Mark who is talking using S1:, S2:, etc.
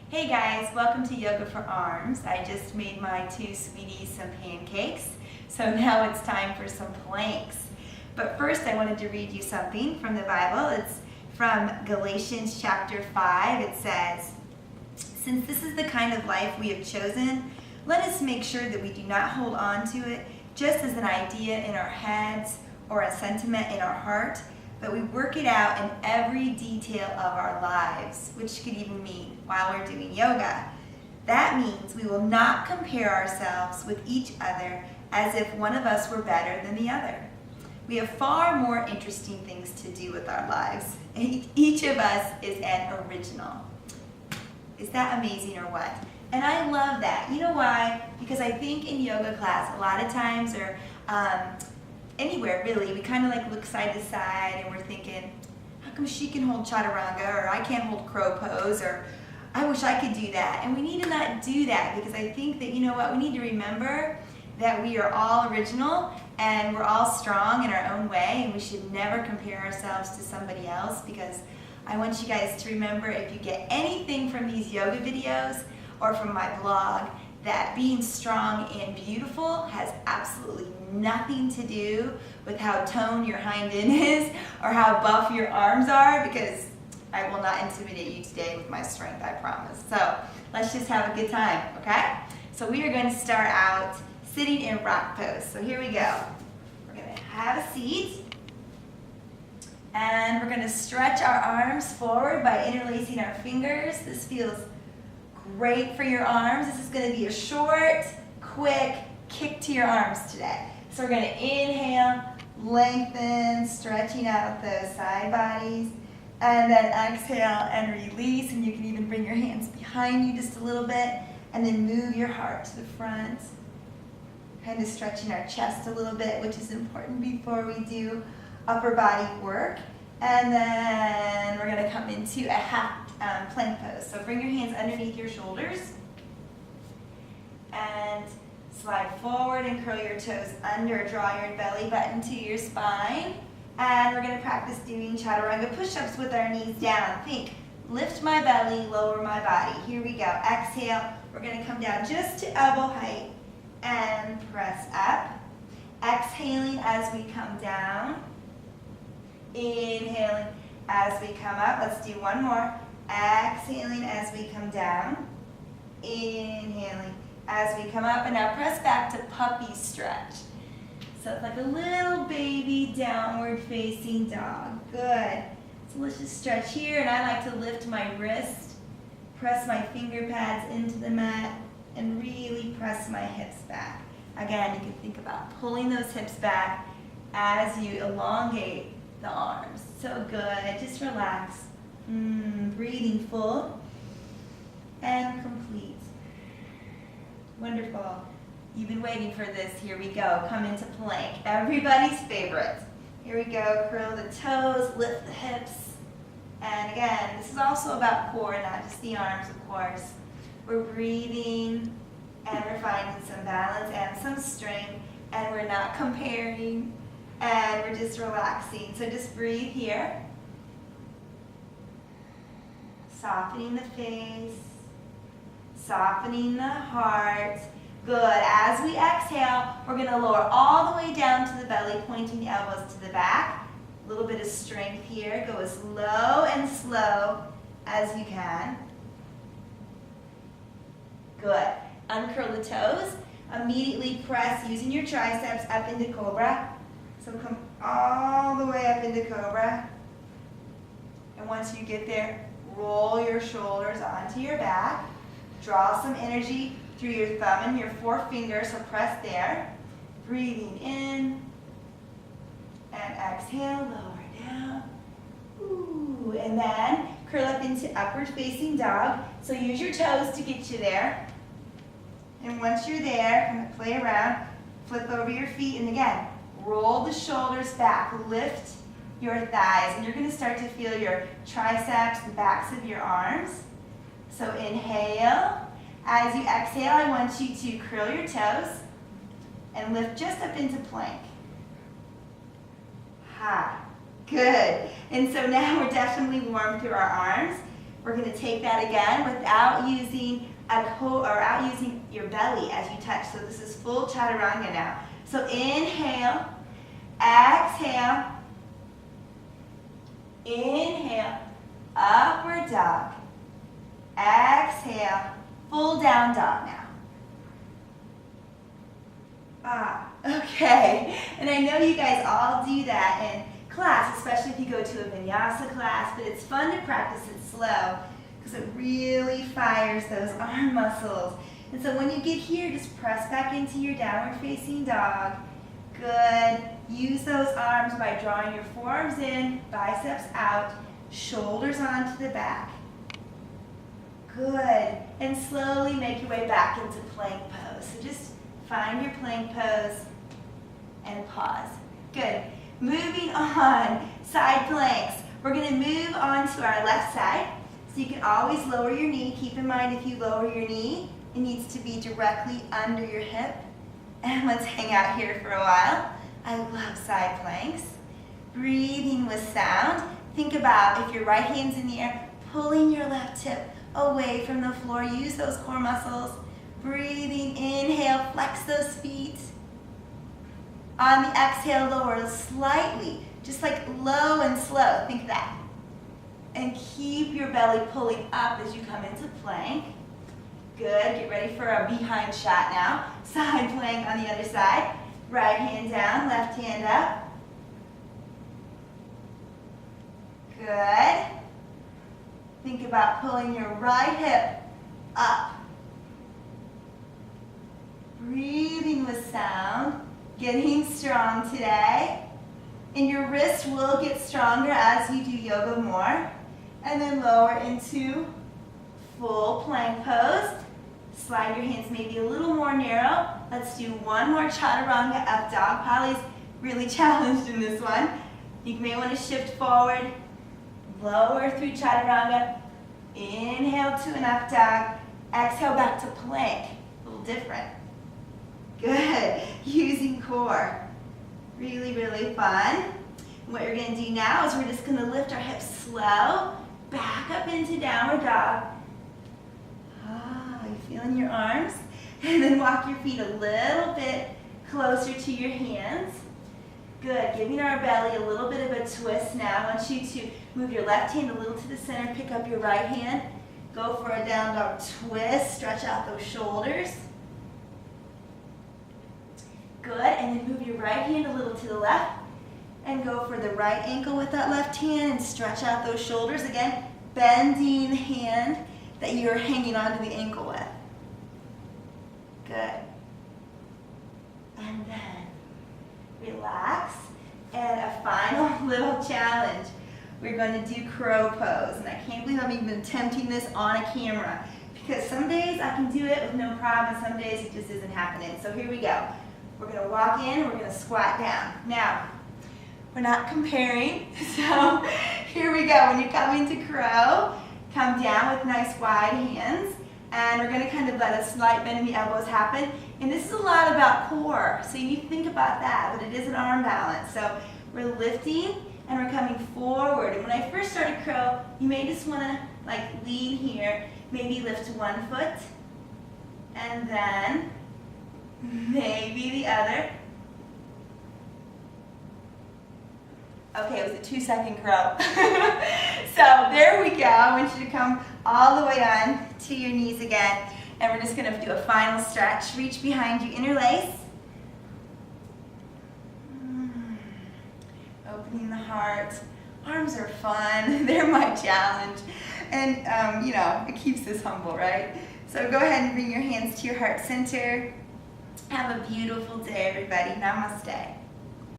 S1: Hey guys, welcome to Yoga for Arms. I just made my two sweeties some pancakes, so now it's time for some planks. But first I wanted to read you something from the Bible. It's from Galatians chapter 5. It says, "Since this is the kind of life we have chosen, let us make sure that we do not hold on to it just as an idea in our heads or a sentiment in our heart, but we work it out in every detail of our lives," which could even mean while we're doing yoga. That means we will not compare ourselves with each other as if one of us were better than the other. We have far more interesting things to do with our lives. Each of us is an original. Is that amazing or what? And I love that. You know why? Because I think in yoga class, a lot of times, or anywhere really, we kind of like look side to side and we're thinking, how come she can hold chaturanga, or I can't hold crow pose, or I wish I could do that. And we need to not do that, because I think that, you know what, we need to remember that we are all original and we're all strong in our own way, and we should never compare ourselves to somebody else. Because I want you guys to remember, if you get anything from these yoga videos or from my blog, that being strong and beautiful has absolutely nothing to do with how toned your hind end is or how buff your arms are, because I will not intimidate you today with my strength, I promise. So let's just have a good time, okay? So we are going to start out sitting in rock pose. So here we go. We're going to have a seat, and we're going to stretch our arms forward by interlacing our fingers. This feels great for your arms. This is going to be a short, quick kick to your arms today. So we're going to inhale, lengthen, stretching out those side bodies, and then exhale and release. And you can even bring your hands behind you just a little bit, and then move your heart to the front, kind of stretching our chest a little bit, which is important before we do upper body work. And then we're going to come into a half plank pose. So bring your hands underneath your shoulders and slide forward and curl your toes under. Draw your belly button to your spine. And we're going to practice doing chaturanga push-ups with our knees down. Think, lift my belly, lower my body. Here we go. Exhale. We're going to come down just to elbow height and press up. Exhaling as we come down. Inhaling as we come up. Let's do one more. Exhaling as we come down. Inhaling as we come up. And now press back to puppy stretch. So it's like a little baby downward facing dog. Good. So let's just stretch here. And I like to lift my wrist, press my finger pads into the mat, and really press my hips back. Again, you can think about pulling those hips back as you elongate the arms. So good. Just relax. Breathing full and complete. Wonderful. You've been waiting for this. Here we go. Come into plank. Everybody's favorite. Here we go. Curl the toes, lift the hips. And again, this is also about core, not just the arms, of course. We're breathing, and we're finding some balance and some strength, and we're not comparing, and we're just relaxing. So just breathe here. Softening the face, softening the heart. Good. As we exhale, we're going to lower all the way down to the belly, pointing the elbows to the back. A little bit of strength here. Go as low and slow as you can. Good. Uncurl the toes. Immediately press using your triceps up into cobra. So come all the way up into cobra. And once you get there, roll your shoulders onto your back. Draw some energy through your thumb and your forefinger, so press there. Breathing in and exhale, lower down. Ooh, and then curl up into upward facing dog. So use your toes to get you there. And once you're there, kind of play around, flip over your feet, and again, roll the shoulders back, lift your thighs, and you're going to start to feel your triceps, the backs of your arms. So inhale. As you exhale, I want you to curl your toes and lift just up into plank. Ha. Good. And so now we're definitely warm through our arms. We're going to take that again without using out using your belly as you touch. So this is full chaturanga now. So inhale, exhale, inhale, upward dog, exhale, full down dog now. Okay, and I know you guys all do that in class, especially if you go to a vinyasa class, but it's fun to practice it slow because it really fires those arm muscles. And so when you get here, just press back into your downward facing dog. Good. Use those arms by drawing your forearms in, biceps out, shoulders onto the back. Good. And slowly make your way back into plank pose. So just find your plank pose and pause. Good. Moving on, side planks. We're going to move on to our left side. So you can always lower your knee. Keep in mind if you lower your knee, it needs to be directly under your hip. And let's hang out here for a while. I love side planks. Breathing with sound. Think about if your right hand's in the air, pulling your left hip away from the floor. Use those core muscles. Breathing, inhale, flex those feet. On the exhale, lower slightly, just like low and slow. Think of that. And keep your belly pulling up as you come into plank. Good. Get ready for a behind shot now. Side plank on the other side. Right hand down, left hand up. Good. Think about pulling your right hip up. Breathing with sound. Getting strong today. And your wrist will get stronger as you do yoga more. And then lower into full plank pose. Slide your hands maybe a little more narrow. Let's do one more chaturanga up dog. Polly's really challenged in this one. You may want to shift forward. Lower through chaturanga. Inhale to an up dog. Exhale back to plank. A little different. Good. Using core. Really, really fun. What you're going to do now is we're just going to lift our hips slow. Back up into downward dog. You feeling your arms? And then walk your feet a little bit closer to your hands. Good. Giving our belly a little bit of a twist now. I want you to move your left hand a little to the center. Pick up your right hand. Go for a down dog twist. Stretch out those shoulders. Good. And then move your right hand a little to the left. And go for the right ankle with that left hand and stretch out those shoulders. Again, bending the hand that you're hanging onto the ankle with. Good. And then relax. And a final little challenge. We're going to do crow pose. And I can't believe I'm even attempting this on a camera. Because some days I can do it with no problem. Some days it just isn't happening. So here we go. We're going to walk in. We're going to squat down. Now, we're not comparing. So here we go. When you come into crow, come down with nice wide hands. And we're going to kind of let a slight bend in the elbows happen. And this is a lot about core. So you need to think about that. But it is an arm balance. So we're lifting and we're coming forward. And when I first started crow, you may just want to like lean here. Maybe lift one foot. And then maybe the other. Okay, it was a 2-second crow. So there we go. I want you to come all the way on to your knees again. And we're just going to do a final stretch. Reach behind you, interlace. Opening the heart. Arms are fun. They're my challenge. And, it keeps us humble, right? So go ahead and bring your hands to your heart center. Have a beautiful day, everybody. Namaste.